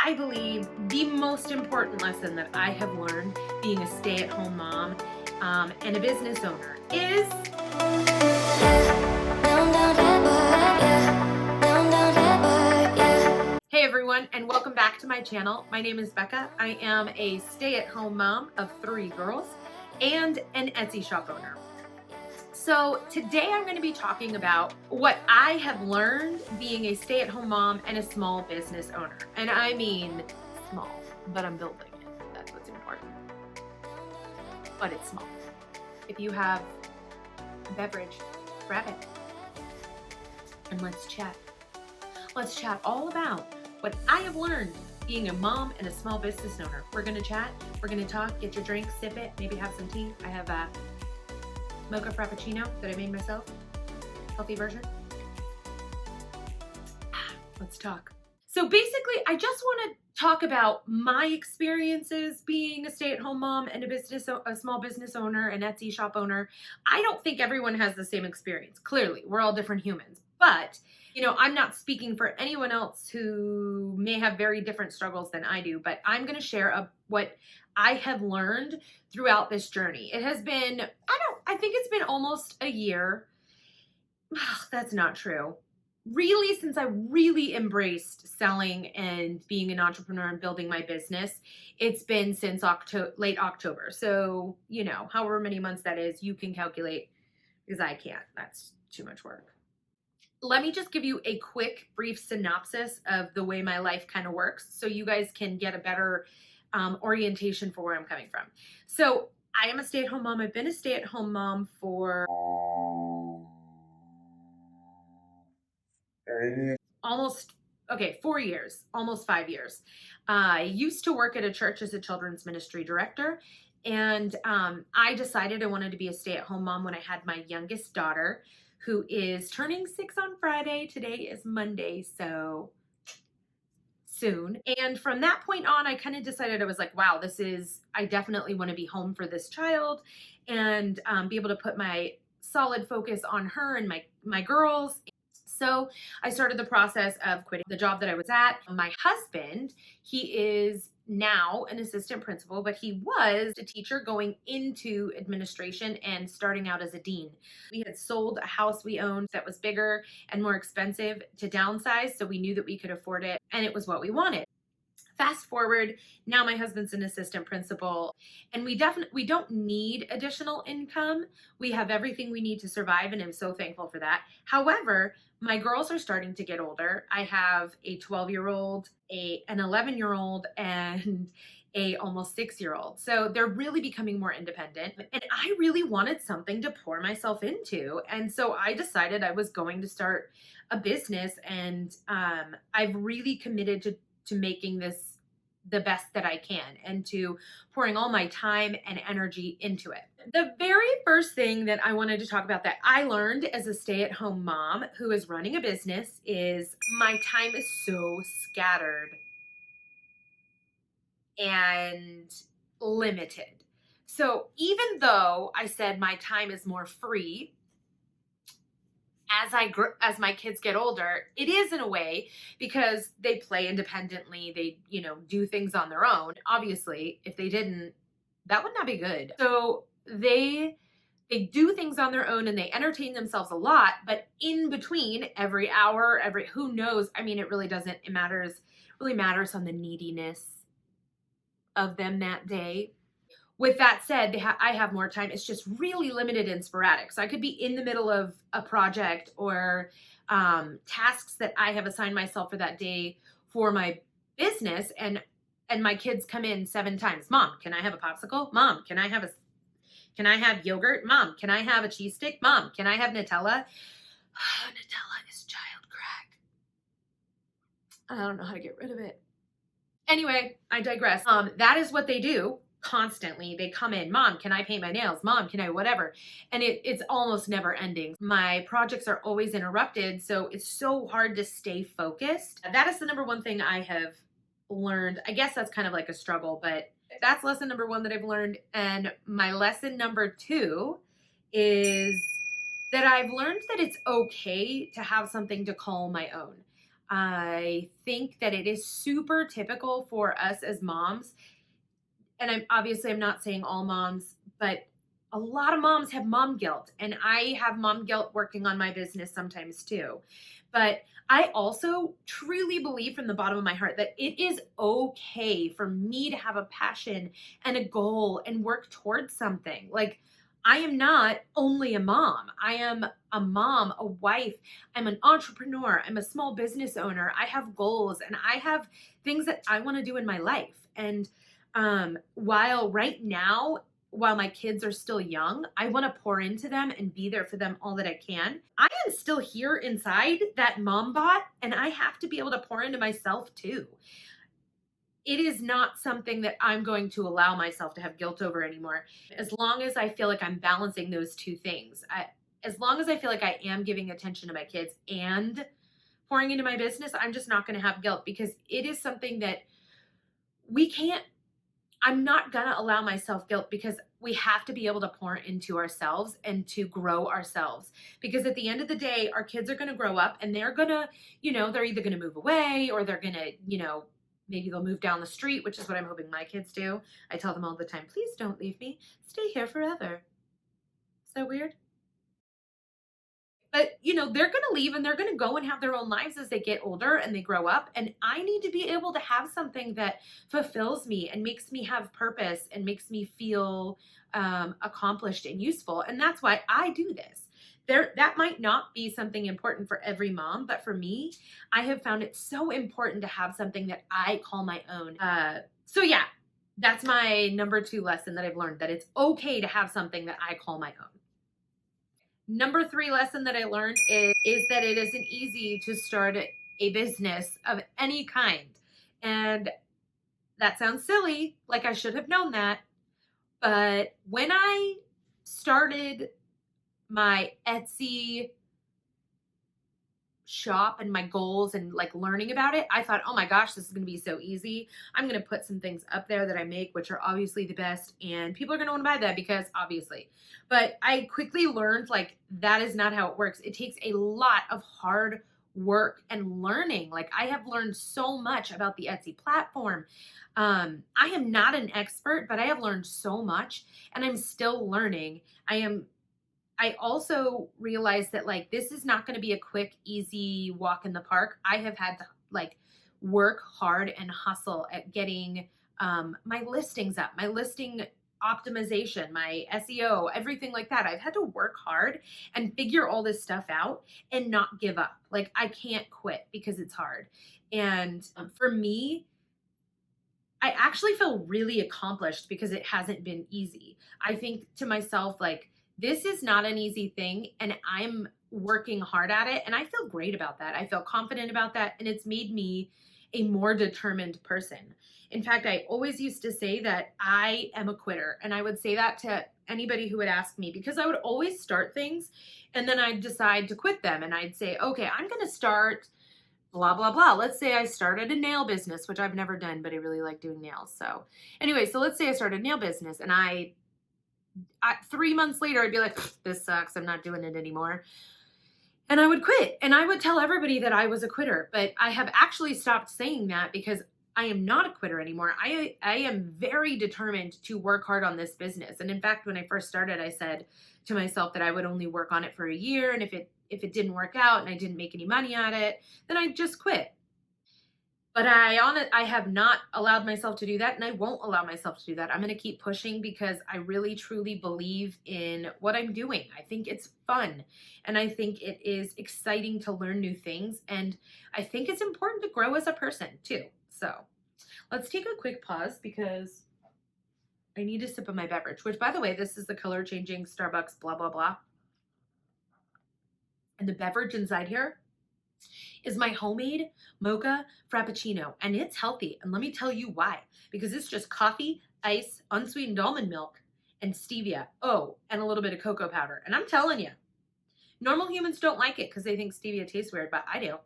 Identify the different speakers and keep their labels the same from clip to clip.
Speaker 1: I believe the most important lesson that I have learned being a stay-at-home mom and a business owner is Hey everyone, and welcome back to my channel. My name is Becca. I am a stay-at-home mom of 3 girls and an Etsy shop owner. So today I'm going to be talking about what I have learned being a stay-at-home mom and a small business owner. And I mean small, but I'm building it. That's what's important. But it's small. If you have a beverage, grab it. And let's chat. Let's chat all about what I have learned being a mom and a small business owner. We're going to chat. We're going to talk. Get your drink, sip it, maybe have some tea. I have a mocha frappuccino that I made myself, healthy version. Let's talk. So basically, I just want to talk about my experiences being a stay-at-home mom and a small business owner, an Etsy shop owner. I don't think everyone has the same experience. Clearly, we're all different humans, but I'm not speaking for anyone else who may have very different struggles than I do, but I'm going to share what I have learned throughout this journey. It has been, I think it's been almost a year. That's not true. Really, since I really embraced selling and being an entrepreneur and building my business, it's been since late October. So, however many months that is, you can calculate because I can't. That's too much work. Let me just give you a quick, brief synopsis of the way my life kind of works so you guys can get a better orientation for where I'm coming from. So I am a stay-at-home mom. I've been a stay-at-home mom for almost 4 years, almost 5 years. I used to work at a church as a children's ministry director, and I decided I wanted to be a stay-at-home mom when I had my youngest daughter, who is turning 6 on Friday. Today is Monday, so soon. And from that point on, I kind of decided, I was like, wow, I definitely want to be home for this child and be able to put my solid focus on her and my girls. So I started the process of quitting the job that I was at. My husband, he is now an assistant principal, but he was a teacher going into administration and starting out as a dean. We had sold a house we owned that was bigger and more expensive to downsize, so we knew that we could afford it, and it was what we wanted. Fast forward, now my husband's an assistant principal, and we don't need additional income. We have everything we need to survive, and I'm so thankful for that. However, my girls are starting to get older. I have a 12-year-old, an 11-year-old, and a almost 6-year-old. So they're really becoming more independent. And I really wanted something to pour myself into. And so I decided I was going to start a business, and I've really committed to making this the best that I can and to pouring all my time and energy into it. The very first thing that I wanted to talk about that I learned as a stay-at-home mom who is running a business is my time is so scattered and limited. So even though I said my time is more free, as my kids get older, it is in a way because they play independently. They, do things on their own. Obviously, if they didn't, that would not be good. So they do things on their own and they entertain themselves a lot, but in between every hour, who knows? I mean, it really matters on the neediness of them that day. With that said, I have more time. It's just really limited and sporadic. So I could be in the middle of a project or tasks that I have assigned myself for that day for my business, and my kids come in 7 times. Mom, can I have a popsicle? Mom, can I have yogurt? Mom, can I have a cheese stick? Mom, can I have Nutella? Nutella is child crack. I don't know how to get rid of it. Anyway, I digress. That is what they do. Constantly they come in, Mom, can I paint my nails? Mom, can I whatever? And it's almost never ending. My projects are always interrupted, so it's so hard to stay focused. That is the number one thing I have learned. I guess that's kind of like a struggle, but that's lesson number 1 that I've learned. And my lesson number 2 is that I've learned that it's okay to have something to call my own. I think that it is super typical for us as moms, and I'm not saying all moms, but a lot of moms have mom guilt, and I have mom guilt working on my business sometimes too. But I also truly believe from the bottom of my heart that it is okay for me to have a passion and a goal and work towards something. Like, I am not only a mom. I am a mom, a wife. I'm an entrepreneur. I'm a small business owner. I have goals and I have things that I want to do in my life. And while right now, while my kids are still young, I want to pour into them and be there for them all that I can. I am still here inside that mom bot, and I have to be able to pour into myself too. It is not something that I'm going to allow myself to have guilt over anymore. As long as I feel like I'm balancing those two things, as long as I feel like I am giving attention to my kids and pouring into my business, I'm just not going to have guilt, because it is something that we can't I'm not going to allow myself guilt, because we have to be able to pour into ourselves and to grow ourselves. Because at the end of the day, our kids are going to grow up and they're going to, they're either going to move away, or they're going to, maybe they'll move down the street, which is what I'm hoping my kids do. I tell them all the time, please don't leave me. Stay here forever. So weird. But, they're going to leave and they're going to go and have their own lives as they get older and they grow up. And I need to be able to have something that fulfills me and makes me have purpose and makes me feel accomplished and useful. And that's why I do this. That might not be something important for every mom, but for me, I have found it so important to have something that I call my own. So yeah, that's my number 2 lesson that I've learned, that it's okay to have something that I call my own. Number 3 lesson that I learned is that it isn't easy to start a business of any kind. And that sounds silly, like I should have known that. But when I started my Etsy shop and my goals and like learning about it, I thought, oh my gosh, this is going to be so easy. I'm going to put some things up there that I make, which are obviously the best, and people are going to want to buy that because obviously. But I quickly learned like that is not how it works. It takes a lot of hard work and learning. Like, I have learned so much about the Etsy platform. I am not an expert, but I have learned so much and I'm still learning. I also realized that like this is not going to be a quick, easy walk in the park. I have had to like work hard and hustle at getting my listings up, my listing optimization, my SEO, everything like that. I've had to work hard and figure all this stuff out and not give up. Like, I can't quit because it's hard. And for me, I actually feel really accomplished because it hasn't been easy. I think to myself, like, this is not an easy thing, and I'm working hard at it. And I feel great about that. I feel confident about that. And it's made me a more determined person. In fact, I always used to say that I am a quitter. And I would say that to anybody who would ask me, because I would always start things and then I'd decide to quit them. And I'd say, okay, I'm going to start blah, blah, blah. Let's say I started a nail business, which I've never done, but I really like doing nails. So anyway, so let's say I started a nail business and I 3 months later, I'd be like, this sucks. I'm not doing it anymore. And I would quit. And I would tell everybody that I was a quitter. But I have actually stopped saying that because I am not a quitter anymore. I am very determined to work hard on this business. And in fact, when I first started, I said to myself that I would only work on it for a year. And if it didn't work out and I didn't make any money at it, then I'd just quit. But I have not allowed myself to do that, and I won't allow myself to do that. I'm going to keep pushing because I really truly believe in what I'm doing. I think it's fun, and I think it is exciting to learn new things, and I think it's important to grow as a person too. So let's take a quick pause because I need a sip of my beverage, which, by the way, this is the color changing Starbucks blah blah blah. And the beverage inside here is my homemade mocha frappuccino, and it's healthy. And let me tell you why. Because it's just coffee, ice, unsweetened almond milk, and stevia. Oh, and a little bit of cocoa powder. And I'm telling you, normal humans don't like it because they think stevia tastes weird, but I do.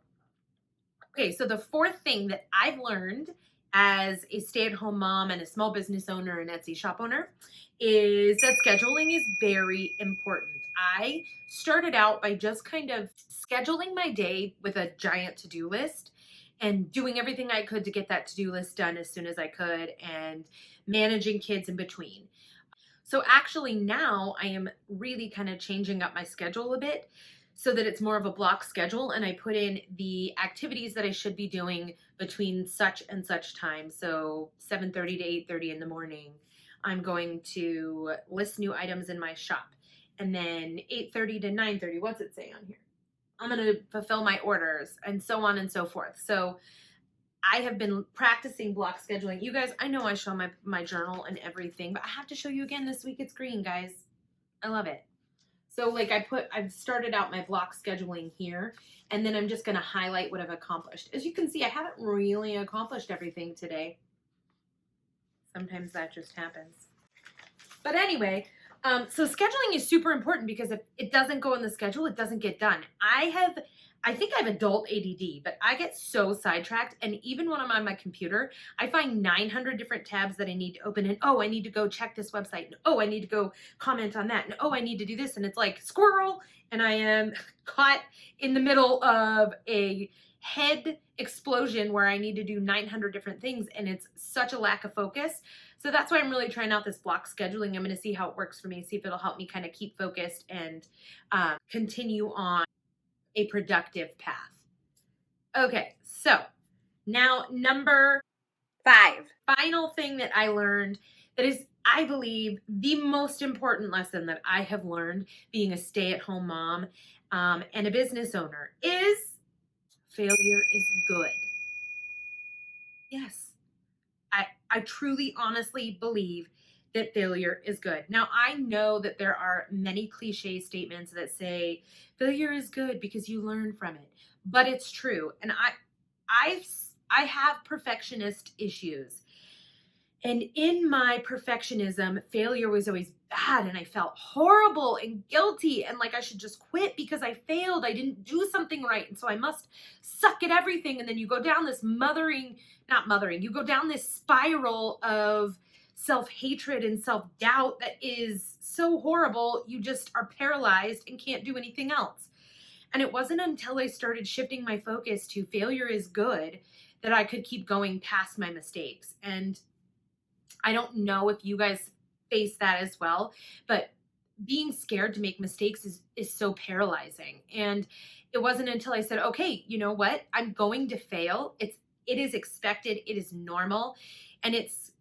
Speaker 1: Okay, so the 4th thing that I've learned as a stay-at-home mom and a small business owner and Etsy shop owner is that scheduling is very important. I started out by just kind of scheduling my day with a giant to-do list and doing everything I could to get that to-do list done as soon as I could and managing kids in between. So actually now I am really kind of changing up my schedule a bit so that it's more of a block schedule, and I put in the activities that I should be doing between such and such time. So 7:30 to 8:30 in the morning, I'm going to list new items in my shop. And then 8:30 to 9:30, what's it say on here? I'm going to fulfill my orders, and so on and so forth. So I have been practicing block scheduling. You guys, I know I show my journal and everything, but I have to show you again this week. It's green, guys. I love it. So like I've started out my block scheduling here, and then I'm just going to highlight what I've accomplished. As you can see, I haven't really accomplished everything today. Sometimes that just happens. But anyway, so scheduling is super important because if it doesn't go in the schedule, it doesn't get done. I think I have adult ADD, but I get so sidetracked. And even when I'm on my computer, I find 900 different tabs that I need to open. And oh, I need to go check this website. And oh, I need to go comment on that. And oh, I need to do this. And it's like squirrel. And I am caught in the middle of a head explosion where I need to do 900 different things. And it's such a lack of focus. So that's why I'm really trying out this block scheduling. I'm going to see how it works for me, see if it'll help me kind of keep focused and continue on a productive path. Okay, so now number 5, final thing that I learned that is, I believe, the most important lesson that I have learned being a stay-at-home mom and a business owner is failure is good. Yes, I truly, honestly believe that failure is good. Now, I know that there are many cliche statements that say failure is good because you learn from it, but it's true. And I have perfectionist issues. And in my perfectionism, failure was always bad, and I felt horrible and guilty and like I should just quit because I failed. I didn't do something right. And so I must suck at everything. And then you go down this you go down this spiral of self-hatred and self-doubt that is so horrible. You just are paralyzed and can't do anything else. And it wasn't until I started shifting my focus to failure is good that I could keep going past my mistakes. And I don't know if you guys face that as well, but being scared to make mistakes is so paralyzing. And it wasn't until I said, okay, you know what? I'm going to fail. It is expected. It is normal. And it's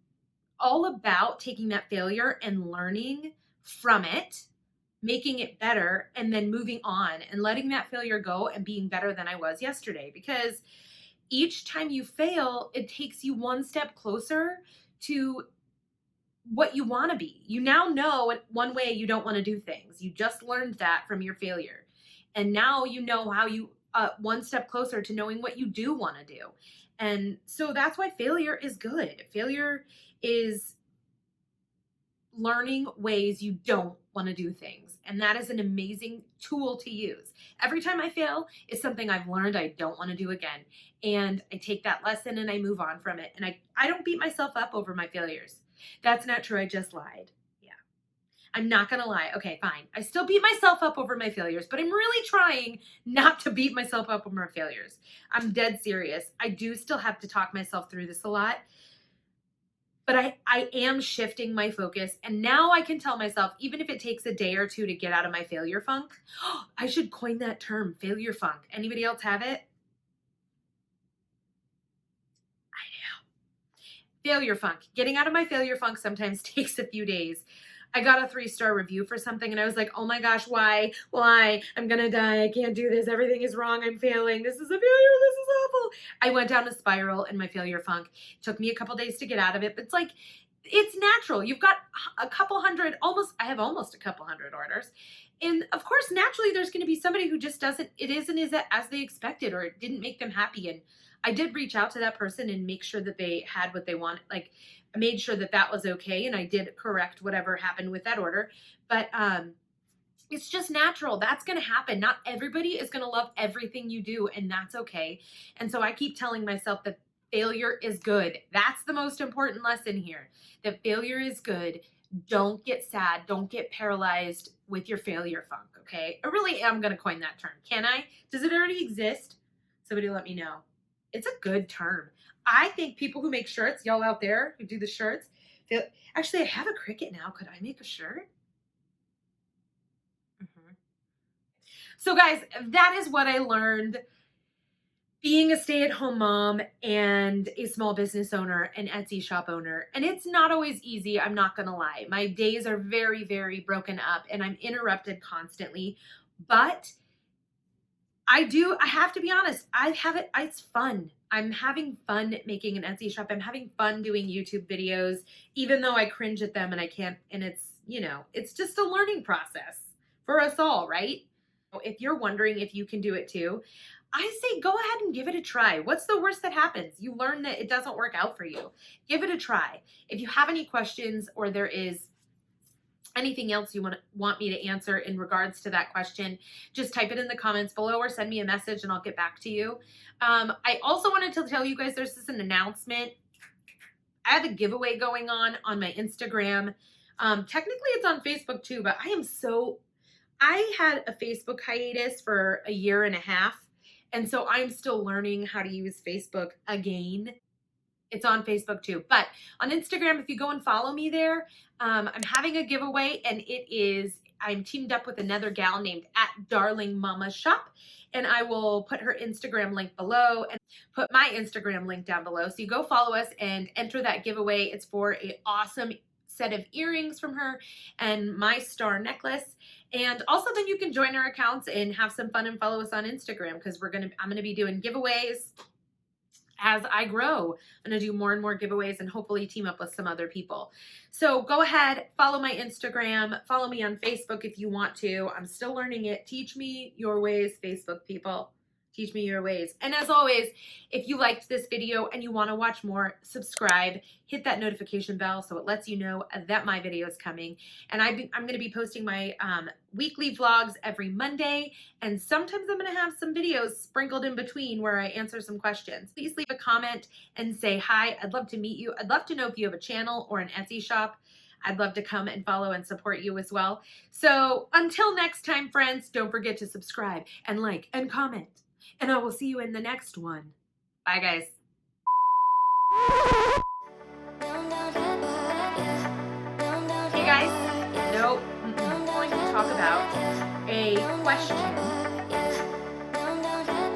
Speaker 1: all about taking that failure and learning from it, making it better, and then moving on and letting that failure go and being better than I was yesterday. Because each time you fail, it takes you one step closer to what you want to be. You now know one way you don't want to do things. You just learned that from your failure. And now you know how you one step closer to knowing what you do want to do. And so that's why failure is good. Failure is learning ways you don't want to do things. And that is an amazing tool to use. Every time I fail is something I've learned I don't want to do again. And I take that lesson and I move on from it. And I don't beat myself up over my failures. That's not true. I just lied. Yeah. I'm not going to lie. Okay, fine. I still beat myself up over my failures, but I'm really trying not to beat myself up over my failures. I'm dead serious. I do still have to talk myself through this a lot. But I am shifting my focus, and now I can tell myself, even if it takes a day or two to get out of my failure funk, I should coin that term, failure funk. Anybody else have it? I know. Failure funk. Getting out of my failure funk sometimes takes a few days. I got a 3-star review for something, and I was like, oh my gosh, why? I'm going to die. I can't do this. Everything is wrong. I'm failing. This is a failure. This is awful. I went down a spiral in my failure funk. It took me a couple days to get out of it, but it's like, it's natural. You've got a couple hundred, I have almost a couple hundred orders. And of course, naturally, there's going to be somebody who just isn't as they expected, or it didn't make them happy. And I did reach out to that person and make sure that they had what they wanted. Like, I made sure that that was okay. And I did correct whatever happened with that order. But it's just natural. That's going to happen. Not everybody is going to love everything you do, and that's okay. And so I keep telling myself that failure is good. That's the most important lesson here, that failure is good. Don't get sad. Don't get paralyzed with your failure funk, okay? I really am going to coin that term. Can I? Does it already exist? Somebody let me know. It's a good term. I think people who make shirts, y'all out there who do the shirts, actually, I have a Cricut now. Could I make a shirt? So guys, that is what I learned being a stay-at-home mom and a small business owner, an Etsy shop owner. And it's not always easy, I'm not gonna lie. My days are very, very broken up and I'm interrupted constantly. But I have to be honest, it's fun. I'm having fun making an Etsy shop. I'm having fun doing YouTube videos, even though I cringe at them and I can't, and it's just a learning process for us all, right? If you're wondering if you can do it too, I say go ahead and give it a try. What's the worst that happens? You learn that it doesn't work out for you. Give it a try. If you have any questions or there is anything else you want me to answer in regards to that question, just type it in the comments below or send me a message and I'll get back to you. I also wanted to tell you guys there's an announcement. I have a giveaway going on my Instagram. Technically it's on Facebook too, but I had a Facebook hiatus for a year and a half. And so I'm still learning how to use Facebook again. It's on Facebook too. But on Instagram, if you go and follow me there, I'm having a giveaway and I'm teamed up with another gal named @DarlingMamaShop. And I will put her Instagram link below and put my Instagram link down below. So you go follow us and enter that giveaway. It's for an awesome set of earrings from her and my star necklace. And also then you can join our accounts and have some fun and follow us on Instagram because I'm gonna be doing giveaways as I grow. I'm gonna do more and more giveaways and hopefully team up with some other people. So go ahead, follow my Instagram, follow me on Facebook if you want to. I'm still learning it. Teach me your ways, Facebook people. Teach me your ways. And as always, if you liked this video and you want to watch more, subscribe, hit that notification bell so it lets you know that my video is coming. And I'm going to be posting my weekly vlogs every Monday. And sometimes I'm going to have some videos sprinkled in between where I answer some questions. Please leave a comment and say hi. I'd love to meet you. I'd love to know if you have a channel or an Etsy shop. I'd love to come and follow and support you as well. So until next time, friends, don't forget to subscribe and like and comment. And I will see you in the next one. Bye, guys. Hey, guys. Nope. I'm going to talk about a question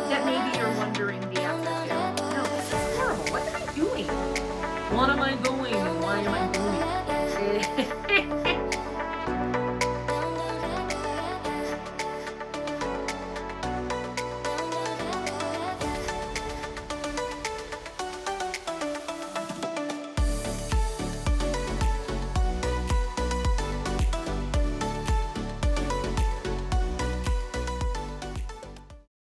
Speaker 1: that maybe you're wondering the answer to. No, this is horrible. What am I doing? One of my